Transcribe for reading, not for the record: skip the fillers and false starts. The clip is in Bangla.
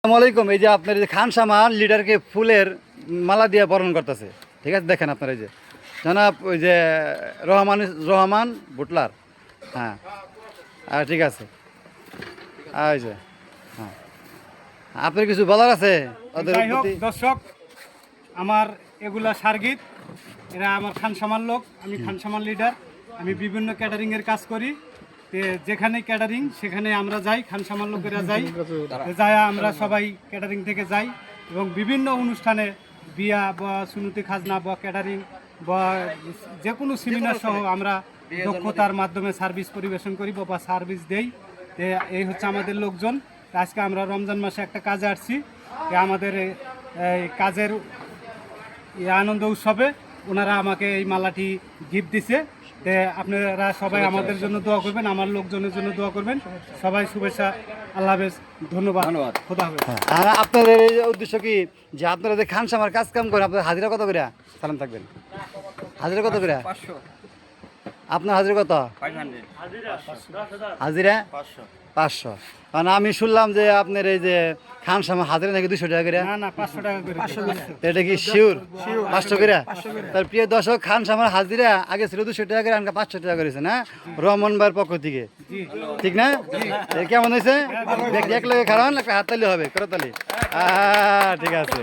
আসসালামু আলাইকুম। এই যে আপনার এই যে খান সামান লিডারকে ফুলের মালা দিয়ে বরণ করতেছে, ঠিক আছে? দেখেন আপনার এই যে জনাব ওই যে রহমান বুটলার। হ্যাঁ, ঠিক আছে। এই যে হ্যাঁ, আপনার কিছু বলার আছে ওদের যাই হোক প্রতি? দর্শক, আমার এগুলা সার্গিত, এরা আমার খানসামান লোক, আমি খানসামান লিডার। আমি বিভিন্ন ক্যাটারিংয়ের কাজ করি। যেখানে ক্যাটারিং সেখানে আমরা যাই, খানসামান লোকেরা যাই, যাই আমরা সবাই ক্যাটারিং থেকে যাই এবং বিভিন্ন অনুষ্ঠানে বিয়া বা সুনতি খাজনা বা ক্যাটারিং বা যে কোনো সেমিনার সহ আমরা দক্ষতার মাধ্যমে সার্ভিস পরিবেশন করি বা সার্ভিস দেই। এই হচ্ছে আমাদের লোকজন। আজকে আমরা রমজান মাসে একটা কাজে আসছি। আমাদের এই কাজের আনন্দ উৎসবে ওনারা আমাকে এই মালাটি গিফট দিছে। আপনারা সবাই আমাদের জন্য দোয়া করবেন, আমার লোকজনের জন্য দোয়া করবেন। সবাই শুভেচ্ছা, আল্লাহ হাফেজ, ধন্যবাদ, খোদা হাফেজ। আর আপনাদের এই উদ্দেশ্য কি যে আপনারা যে খান সামার কাজ কাম করেন, আপনার হাজিরা কত করে সালাম থাকবেন? হাজিরা কত করে? আপনার হাজিরা কত? হাজিরা 500। কারণ আমি শুনলাম যে আপনার এই যে খান সামা হাজিরা নাকি 200 টাকা করে। না না, 500 টাকা করে। এটা কি শিওর 500 করে? তার প্রিয় দর্শক, খান সামার হাজিরা আগে ছিল 200 টাকা করে, আনকা 500 টাকা করেছে না রহমান ভাইয়ের পক্ষ থেকে, ঠিক না? কেমন হয়েছে? এক লাগে কারণ একটা হাততালি হবে, করতালি। ঠিক আছে।